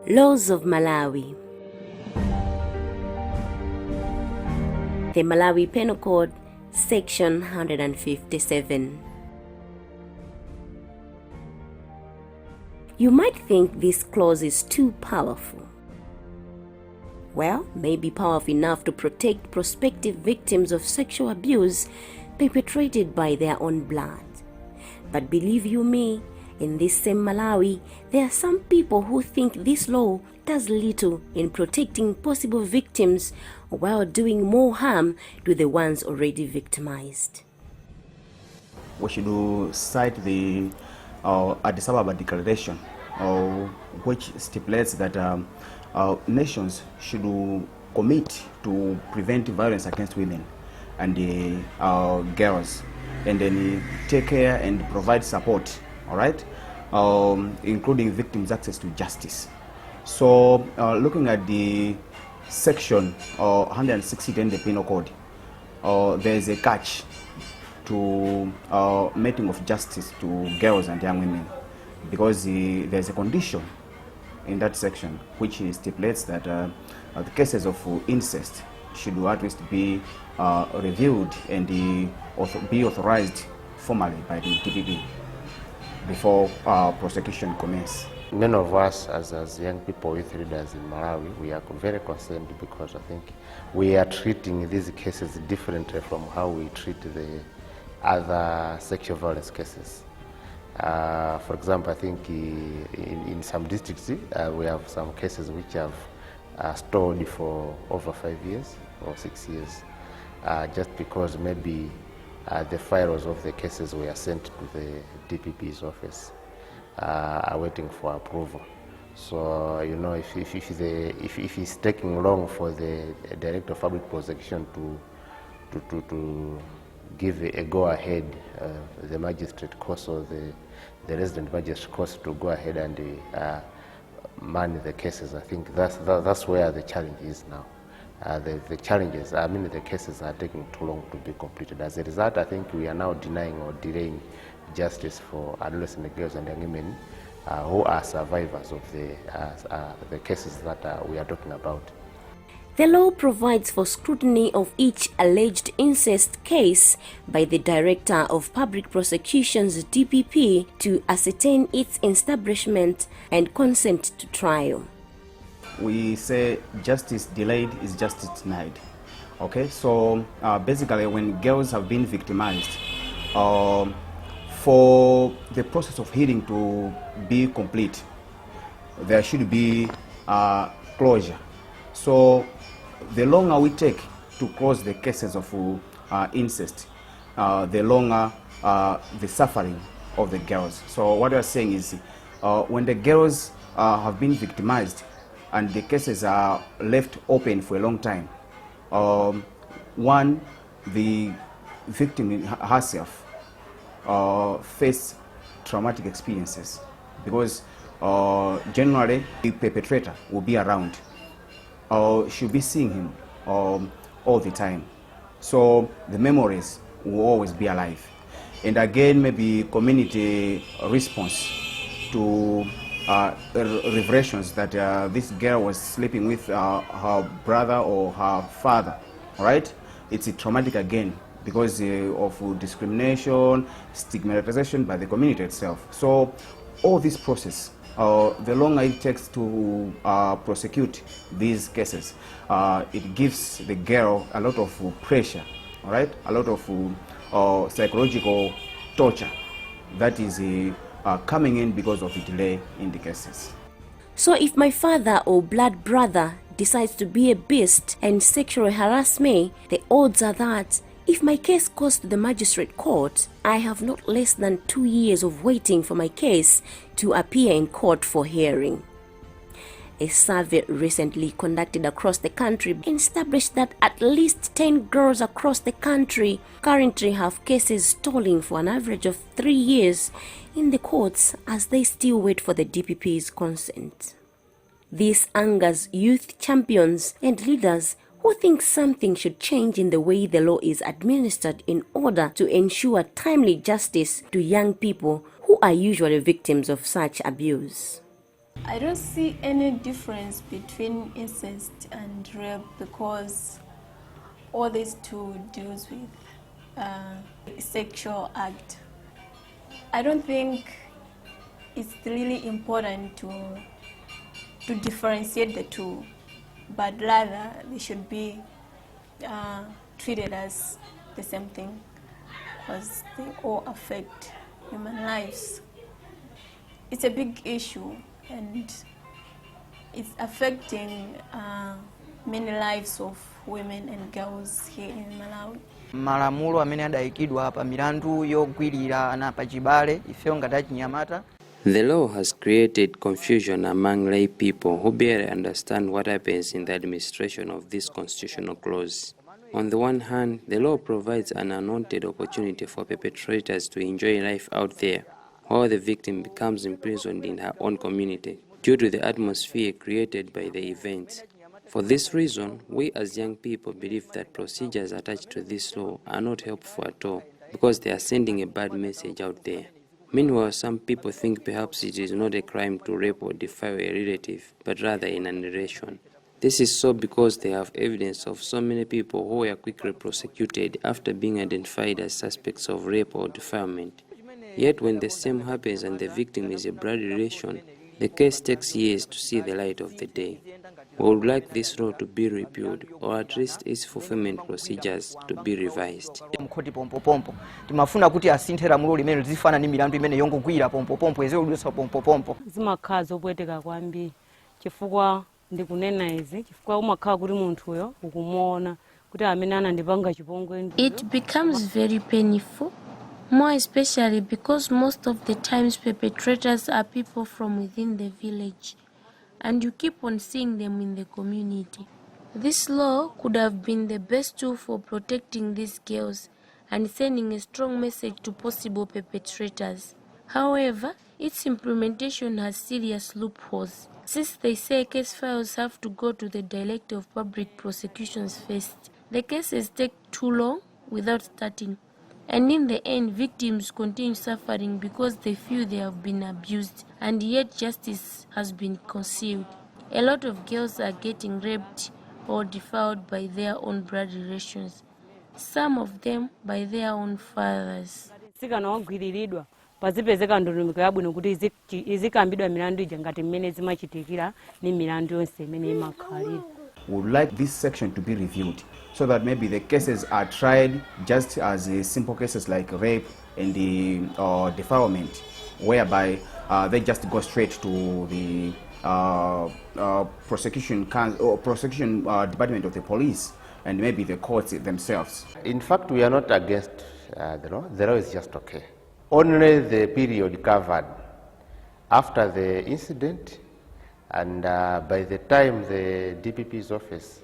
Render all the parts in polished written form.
Laws of Malawi. The Malawi Penal Code, Section 157. You might think this clause is too powerful. Well, maybe powerful enough to protect prospective victims of sexual abuse perpetrated by their own blood. But believe you me, in this same Malawi, there are some people who think this law does little in protecting possible victims while doing more harm to the ones already victimized. We should cite the Addis Ababa Declaration, which stipulates that nations should commit to prevent violence against women and girls, and then take care and provide support, all right, including victims' access to justice. So looking at the section 160 in the Penal Code, there is a catch to meting of justice to girls and young women, because there's a condition in that section which stipulates that the cases of incest should at least be reviewed and be authorized formally by the DPP before prosecution commences. Many of us as young people, youth leaders in Malawi, we are very concerned because I think we are treating these cases differently from how we treat the other sexual violence cases. For example, I think in some districts we have some cases which have stalled for over 5 years or 6 years, just because maybe the files of the cases were sent to the DPP's office, awaiting for approval. So you know, if it's taking long for the Director of Public Prosecution to give a go-ahead, the magistrate course or the resident magistrate course to go ahead and man the cases, I think that's where the challenge is now. The challenges, the cases are taking too long to be completed. As a result, I think we are now denying or delaying justice for adolescent girls and young women who are survivors of the cases that we are talking about. The law provides for scrutiny of each alleged incest case by the Director of Public Prosecution's DPP to ascertain its establishment and consent to trial. We say justice delayed is justice denied. Okay, so basically when girls have been victimized, for the process of healing to be complete, there should be closure. So the longer we take to close the cases of incest, the longer the suffering of the girls. So what we are saying is when the girls have been victimized and the cases are left open for a long time, one, the victim herself face traumatic experiences, because generally the perpetrator will be around, she'll be seeing him all the time, so the memories will always be alive. And again, maybe community response to revelations that this girl was sleeping with her brother or her father, right? It's traumatic again because of discrimination, stigmatization by the community itself. So all this process, the longer it takes to prosecute these cases, it gives the girl a lot of pressure, all right? A lot of psychological torture that is coming in because of the delay in the cases. So if my father or blood brother decides to be a beast and sexually harass me, the odds are that if my case goes to the magistrate court, I have not less than 2 years of waiting for my case to appear in court for hearing. A survey recently conducted across the country established that at least 10 girls across the country currently have cases stalling for an average of 3 years in the courts as they still wait for the DPP's consent. This angers youth champions and leaders who thinks something should change in the way the law is administered in order to ensure timely justice to young people who are usually victims of such abuse. I don't see any difference between incest and rape because all these two deals with sexual act. I don't think it's really important to differentiate the two, but rather they should be treated as the same thing because they all affect human lives. It's a big issue and it's affecting many lives of women and girls here in Malawi. Malamulo amene adayikidwa hapa milandu yogwirira ana pachibale ifeyo ngati achinyamata. The law has created confusion among lay people who barely understand what happens in the administration of this constitutional clause. On the one hand, the law provides an unwanted opportunity for perpetrators to enjoy life out there, while the victim becomes imprisoned in her own community due to the atmosphere created by the events. For this reason, we as young people believe that procedures attached to this law are not helpful at all because they are sending a bad message out there. Meanwhile, some people think perhaps it is not a crime to rape or defile a relative, but rather in an relation. This is so because they have evidence of so many people who were quickly prosecuted after being identified as suspects of rape or defilement. Yet when the same happens and the victim is a blood relation, the case takes years to see the light of the day. We would like this law to be repealed, or at least its fulfillment procedures to be revised. Timafuna kuti asinthera mulo limene zifana ni milandu imene yongogwira pompopompo ezoludisa pompopompo. Zimakhaza opweteka kwambiri chifukwa ndikunena izi chifukwa umakhala kuti munthu uyo ukumuona kuti amene anandipanga chipongwe. It becomes very painful, more especially because most of the times perpetrators are people from within the village, and you keep on seeing them in the community. This law could have been the best tool for protecting these girls and sending a strong message to possible perpetrators. However, its implementation has serious loopholes, since they say case files have to go to the Director of Public Prosecution first. The cases take too long without starting, and in the end, victims continue suffering because they feel they have been abused, and yet justice has been concealed. A lot of girls are getting raped or defiled by their own blood relations, some of them by their own fathers. Pazipezeka ndondomeko yabwino kuti izikambidwa milandu ija ngati mmene zimachitikira ni milandu yonse imene imakhalira. We would like this section to be reviewed so that maybe the cases are tried just as simple cases like rape and defilement, whereby they just go straight to the prosecution department of the police and maybe the courts themselves. In fact, we are not against the law. The law is just okay. Only the period covered after the incident and by the time the DPP's office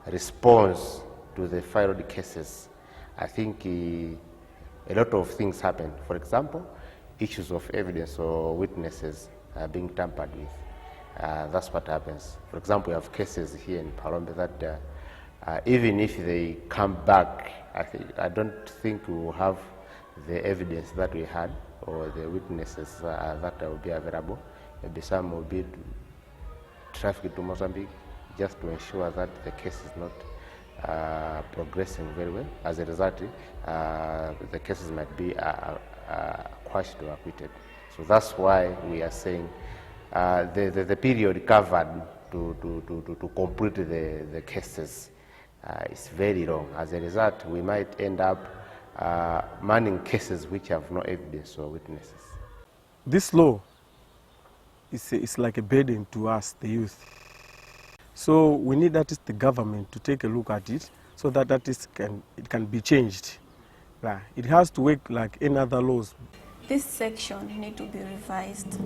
responds to the filed cases, I think a lot of things happen. For example, issues of evidence or witnesses being tampered with. That's what happens. For example, we have cases here in Phalombe that even if they come back, I don't think we will have the evidence that we had or the witnesses that will be available. Maybe some will be trafficked to Mozambique just to ensure that the case is not progressing very well. As a result, the cases might be quashed or acquitted. So that's why we are saying the period covered to complete the cases is very long. As a result, we might end up manning cases which have no evidence or witnesses. This law is like a burden to us, the youth. So we need that is the government to take a look at it so that it can be changed. It has to work like any other laws. This section needs to be revised.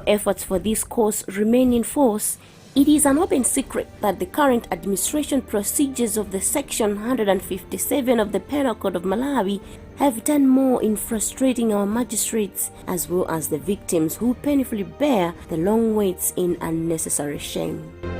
efforts for this cause remain in force, it is an open secret that the current administration procedures of the Section 157 of the Penal Code of Malawi have done more in frustrating our magistrates as well as the victims who painfully bear the long waits in unnecessary shame.